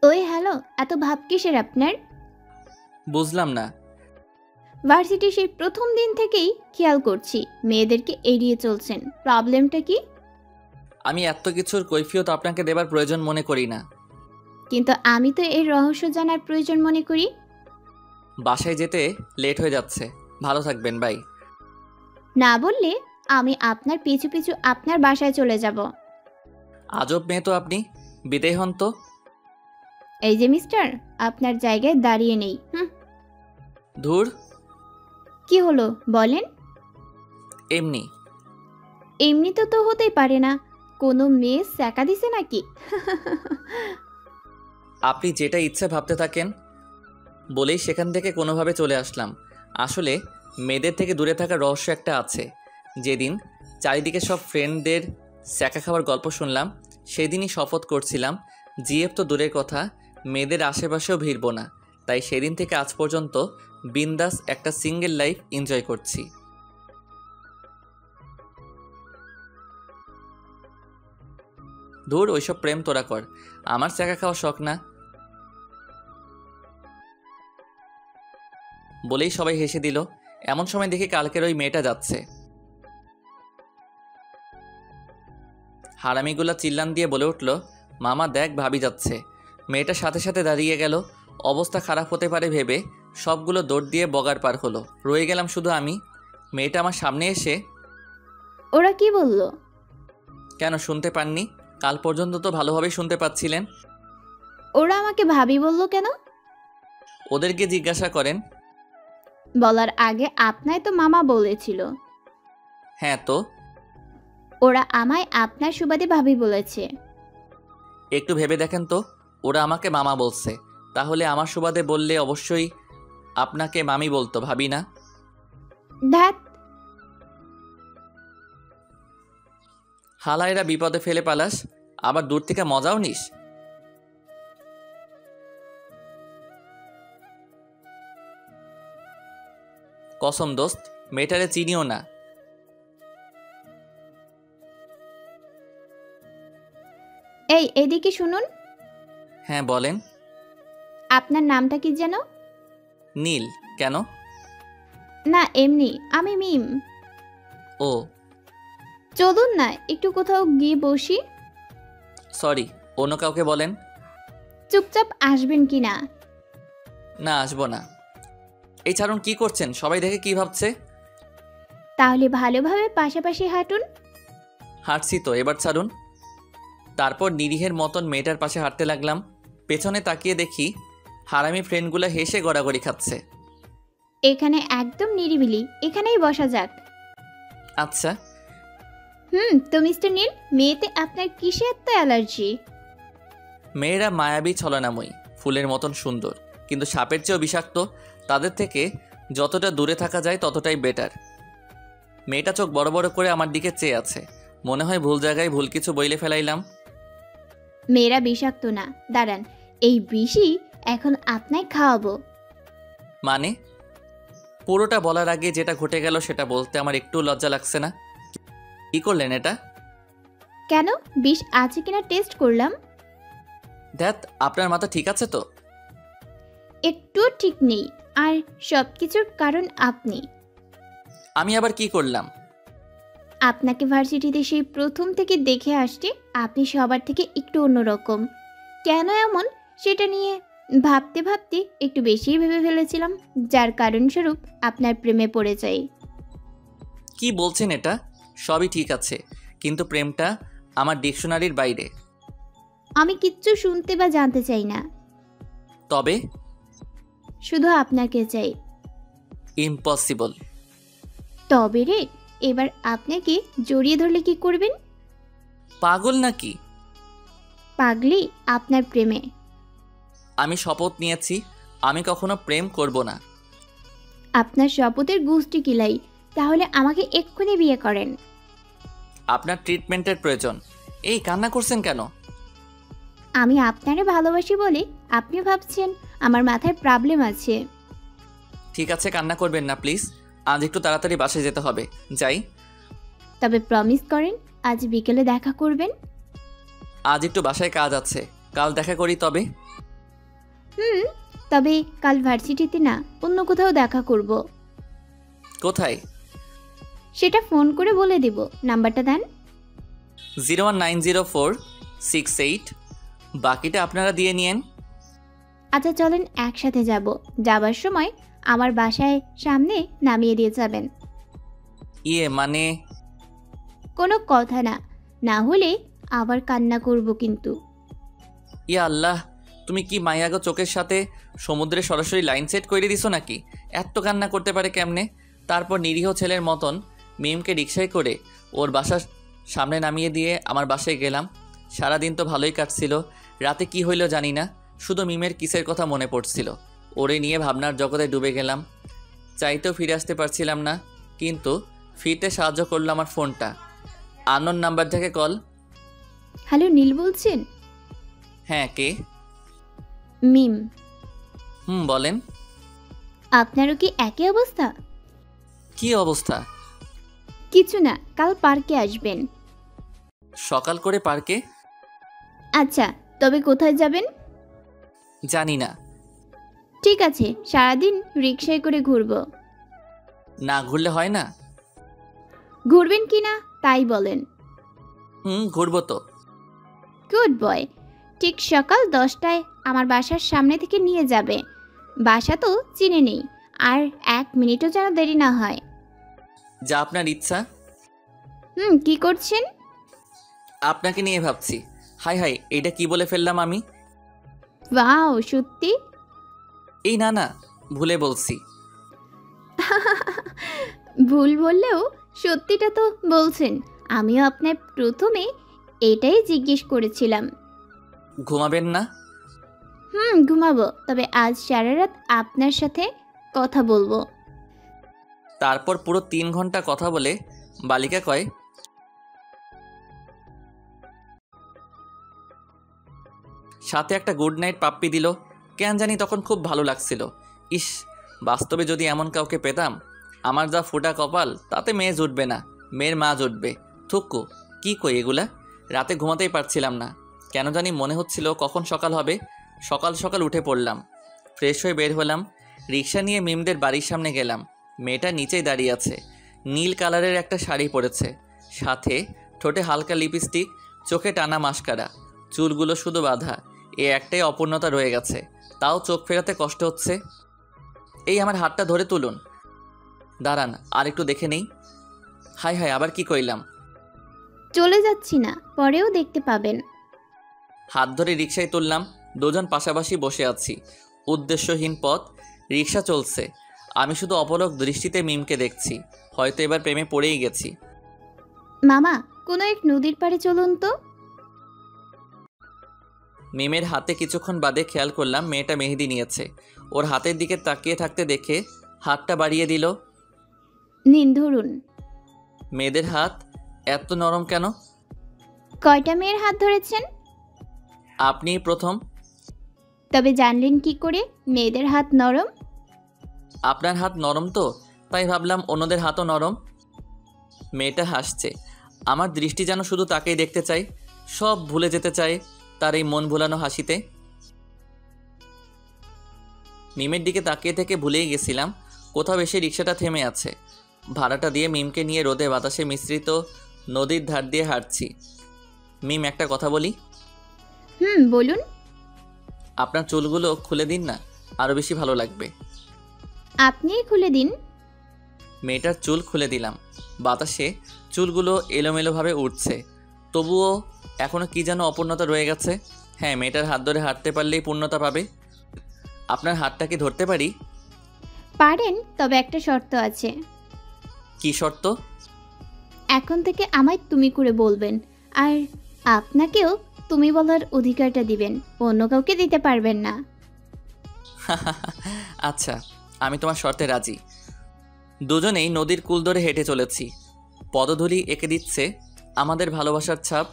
ওই হ্যালো, এত ভাব কিসের আপনার? বুঝলাম না। ভার্সিটি সেই প্রথম দিন থেকেই খেয়াল করছি মেয়েদেরকে এড়িয়ে চলছেন, প্রবলেমটা কি? আমি এত কিছুর কৈফিয়ত আপনাকে দেবার প্রয়োজন মনে করি না। কিন্তু আমি তো এর রহস্য জানার প্রয়োজন মনে করি। বাসায় যেতে লেট হয়ে যাচ্ছে। ভালো থাকবেন, বাই। না বললে আমি আপনার পিছু পিছু আপনার বাসায় চলে যাব। আজব মেয়ে তো আপনি। বিদেয় হন তো। এই যে মিস্টার, আপনার জায়গায় দাঁড়িয়ে নেই। হুম। ধুর। কি হলো বলেন? এমনি। এমনি তো তো হতেই পারে না। কোনো মেয়ে স্যাকা দিছে নাকি? আপনি যেটা ইচ্ছে ভাবতে থাকেন। বলেই সেখান থেকে কোনোভাবে চলে আসলাম। আসলে মেয়েদের থেকে দূরে থাকার রহস্য একটা আছে। যেদিন চারিদিকে সব ফ্রেন্ডদের স্যাকা খাওয়ার গল্প শুনলাম, সেদিনই শপথ করছিলাম জিএফ তো দূরের কথা, মেয়েদের আশেপাশেও ভিড়ব না। তাই সেদিন থেকে আজ পর্যন্ত বিন্দাস একটা সিঙ্গেল লাইফ এনজয় করছি। ধুর, ওইসব প্রেম তোরা কর, আমার স্যাকা খাওয়া শখ না। বলেই সবাই হেসে দিল। এমন সময় দেখি কালকের ওই মেয়েটা যাচ্ছে। হারামিগুলা চিল্লান দিয়ে বলে উঠল, মামা দেখ ভাবি যাচ্ছে। মেয়েটার সাথে সাথে দাঁড়িয়ে গেল। অবস্থা খারাপ হতে পারে ভেবে সবগুলো দৌড় দিয়ে বগার পার হলো। রয়ে গেলাম শুধু আমি। মেয়েটা আমার সামনে এসে, ওরা কি বলল? কেন শুনতে পাননি? কাল পর্যন্ত তো ভালোভাবেই শুনতে পাচ্ছিলেন। ওরা আমাকে ভাবি বলল কেন? ওদেরকে জিজ্ঞাসা করেন। বলার আগে আপনায় তো মামা বলেছিল। হ্যাঁ তো। ওরা আমায় আপনার সুবাদে ভাবি বলেছে। একটু ভেবে দেখেন তো, ওরা আমাকে মামা বলছে, তাহলে আমার সুবাদে বললে অবশ্যই আপনাকে মামি বলতো, ভাবি না? ধ্যাত। হালাইরা বিপদে ফেলে পালাস, আবার দূর থেকে মজাও নিস। কসম দোস্ত, মেয়েটারে চিনিও না। এই এদিকে শুনুন। হ্যাঁ বলেন। আপনার নামটা কি যেন? নীল। কেন? না এমনি, আমি মিম। ও চলুন না একটু কোথাও গিয়ে বসি। সরি, অন্য কাউকে বলেন। চুপচাপ আসবেন কি না? না, আসবো না। এই ছাড়ুন, কি করছেন? সবাই দেখে কি ভাবছে? তাহলে ভালোভাবে পাশাপাশি হাঁটুন। হাঁটছি তো, এবার ছাড়ুন। তারপর নিরীহের মতন মেয়েটার পাশে হাঁটতে লাগলাম। পেছনে তাকিয়ে দেখি হারামি ফ্রেন্ডগুলো হেসে গড়াগড়ি খাচ্ছে। এখানে একদম নিরিবিলি, এখানেই বসা যাক। আচ্ছা। তো মিস্টার নীল, মেয়েতে আপনার কিসে এত অ্যালার্জি? মেয়েরা মায়াবী ছলনাময়ী, ফুলের মতন সুন্দর, কিন্তু সাপের চেয়েও বিষাক্ত। তাদের থেকে যতটা দূরে থাকা যায় ততটাই বেটার। মেয়েটা চোখ বড় বড় করে আমার দিকে চেয়ে আছে। মনে হয় ভুল জায়গায় ভুল কিছু বইলে ফেলাইলাম। মেয়েরা বিষাক্ত না, দাঁড়ান, এই বিষই এখন আপনায় খাওয়াবো। মানে? পুরোটা বলার আগে যেটা ঘটে গেল সেটা বলতে আমার একটু লজ্জা লাগছে না? কি করলেন এটা? কেন, বিষ আছে কিনা টেস্ট করলাম। ধ্যাত, আপনার মাথা ঠিক আছে তো? একটুও ঠিক নেই, আর সব কিছুর কারণ আপনি। আমি আবার কি করলাম? আপনাকে ভার্সিটিতে সেই প্রথম থেকে দেখে আসছি আপনি সবার থেকে একটু অন্যরকম। কেন এমন সেটা নিয়ে ভাবতে ভাবতে একটু বেশিই ভেবে ফেলেছিলাম, যার কারণস্বরূপ আপনার প্রেমে পড়ে যাই। কি বলছেন এটা? সবই ঠিক আছে, কিন্তু প্রেমটা আমার ডিকশনারির বাইরে। আমি কিচ্ছু শুনতে বা জানতে চাই না, তবে? শুধু আপনাকে চাই। ইম্পসিবল। তবে রে, এবার আপনাকে জড়িয়ে ধরলে কি করবেন? পাগল নাকি? পাগলি আপনার প্রেমে। আমি শপথ নিয়েছি আমি কখনো প্রেম করব না। আপনার শপথের গুষ্টি কিলাই, তাহলে আমাকে এক্ষুনি বিয়ে করেন। আপনার ট্রিটমেন্টের প্রয়োজন। এই কান্না করছেন কেন? আমি আপনারে ভালোবাসি বলে আপনি ভাবছেন আমার মাথায় প্রবলেম আছে। ঠিক আছে, কান্না করবেন না প্লিজ। আজ একটু তাড়াতাড়ি বাসায় যেতে হবে, যাই। তবে প্রমিস করেন আজ বিকেলে দেখা করবেন। আজ একটু বাসায় কাজ আছে, কাল দেখা করি তবে। হুম, তবে কাল ভার্সিটিতে না, অন্য কোথাও দেখা করব। কোথায়? সেটা ফোন করে বলে দেব। নাম্বারটা দেন। 0190468। বাকিটা আপনারা দিয়ে নিয়েন। আচ্ছা চলেন একসাথে যাব। যাবার সময় আমার বাসায় সামনে নামিয়ে দিয়ে যাবেন। মানে? কোনো কথা না, না হলে আবার কান্না করব কিন্তু। আল্লাহ, তুমি কি মায়াগো চোখের সাথে সমুদ্রে সরাসরি লাইন সেট করে দিছো নাকি? এত কান্না করতে পারে কেমনে? তারপর নিরীহ ছেলের মতন মিমকে রিকশায় করে ওর বাসার সামনে নামিয়ে দিয়ে আমার বাসায় গেলাম। সারাদিন তো ভালোই কাটছিল। রাতে কি হইল জানি না, শুধু মিমের কিসের কথা মনে পড়ছিল। ওরে নিয়ে ভাবনার জগতে ডুবে গেলাম। চাইতেও ফিরে আসতে পারছিলাম না, কিন্তু ফিরতে সাহায্য করলো আমার ফোনটা। আননোন নাম্বার থেকে কল। হ্যালো, নীল বলছেন? হ্যাঁ, কে? মিম। বলেন। আপনারও কি একই অবস্থা? কি অবস্থা? কিছু না, কাল পার্কে আসবেন। সকাল করে পার্কে? আচ্ছা, তবে কোথায় যাবেন? জানি না। ঠিক আছে, সারাদিন রিকশায় করে ঘুরবো। না ঘুরলে হয় না? ঘুরবেন কি না তাই বলেন। ঘুরবো তো। Good boy. ঠিক সকাল 10টায় আমার বাসার সামনে থেকে নিয়ে যাবে। বাসা তো চিনে নেই, আর 1 মিনিটও যেন দেরি না হয়। যা আপনার ইচ্ছা। কি করছেন? আপনাকে নিয়ে ভাবছি। হাই হাই, এইটা কি বলে ফেললাম আমি? ওয়াও, সত্যি? এই না, ভুলে বলছি। ভুল বললেও সত্যিটা তো বলছেন। আমিও আপনার প্রথমে এটাই জিজ্ঞেস করেছিলাম। ঘুমাবেন না? ঘুমাবো, তবে আজ সারা রাত আপনার সাথে কথা বলবো। তারপর পুরো 3 ঘন্টা কথা বলে বালিকা কয়, সাথে একটা গুড নাইট পাপ্পি দিল। কেন জানি তখন খুব ভালো লাগছিল। ইস, বাস্তবে যদি এমন কাউকে পেতাম। আমার যা ফোটা কপাল, তাতে মেয়ে জুটবে না, মেয়ের মা জুটবে। থুক্কু, কি কই এগুলা? রাতে ঘুমাতেই পারছিলাম না। কেন জানি মনে হচ্ছিল কখন সকাল হবে। সকাল সকাল উঠে পড়লাম, ফ্রেশ হয়ে বের হলাম। রিক্সা নিয়ে মিমদের বাড়ির সামনে গেলাম। মেয়েটা নিচেই দাঁড়িয়ে আছে। নীল কালারের একটা শাড়ি পরেছে, সাথে ঠোঁটে হালকা লিপস্টিক, চোখে টানা মাস্কারা, চুলগুলো শুধু বাঁধা। এ একটাই অপূর্ণতা রয়ে গেছে, তাও চোখ ফেরাতে কষ্ট হচ্ছে। এই আমার হাতটা ধরে তুলুন। দাঁড়ান, আর একটু দেখে নেই। হাই হাই, আবার কি কইলাম? চলে যাচ্ছি না, পরেও দেখতে পাবেন। হাত ধরে রিকশায় তুললাম। দুজন পাশাপাশি বসে আছি, উদ্দেশ্যহীন পথ। রিকশা চলছে, আমি শুধু অপলক দৃষ্টিতে মিমকে দেখছি। হয়তো এবার প্রেমে পড়েই গেছি। মামা, কোনো এক নদীর পাড়ে চলুন তো। মিমের হাতে কিছুক্ষণ বাদে খেয়াল করলাম মেয়েটা মেহেদি নিয়েছে। ওর হাতের দিকে তাকিয়ে থাকতে দেখে হাতটা বাড়িয়ে দিল। নিন, ধরুন। মেয়েদের হাত এত নরম কেন? কয়টা মেয়ের হাত ধরেছেন? আপনিই প্রথম। তবে জানলেন কি করে মেয়েদের হাত নরম? আপনার হাত নরম তো, তাই ভাবলাম অন্যদের হাতও নরম। মেয়েটা হাসছে। আমার দৃষ্টি যেন শুধু তাকেই দেখতে চাই, সব ভুলে যেতে চায় তার এই মন ভোলানো হাসিতে। মিমের দিকে তাকিয়ে থেকে ভুলেই গেছিলাম কোথাও এসে রিক্সাটা থেমে আছে। ভাড়াটা দিয়ে মিমকে নিয়ে রোদে বাতাসে মিশ্রিত নদীর ধার দিয়ে হাঁটছি। মিম, একটা কথা বলি? বলুন। আপনার চুলগুলো খুলে দিন না, আরও বেশি ভালো লাগবে। আপনিই খুলে দিন। মেয়েটার চুল খুলে দিলাম। বাতাসে চুলগুলো এলোমেলোভাবে উঠছে, তবুও এখনও কি যেন অপূর্ণতা রয়ে গেছে। হ্যাঁ, মেয়েটার হাত ধরে হাঁটতে পারলেই পূর্ণতা পাবে। আপনার হাতটা কি ধরতে পারি? পারেন, তবে একটা শর্ত আছে। কি শর্ত? এখন থেকে আমায় তুমি করে বলবেন, আর আপনাকেও তুমি বলার অধিকারটা দিবেন, অন্য কাউকে দিতে পারবেন না। আচ্ছা, আমি তোমার শর্তে রাজি। দুজনেই নদীর কূল ধরে হেঁটে চলেছি। পদধূলি এঁকে দিচ্ছে আমাদের ভালোবাসার ছাপ।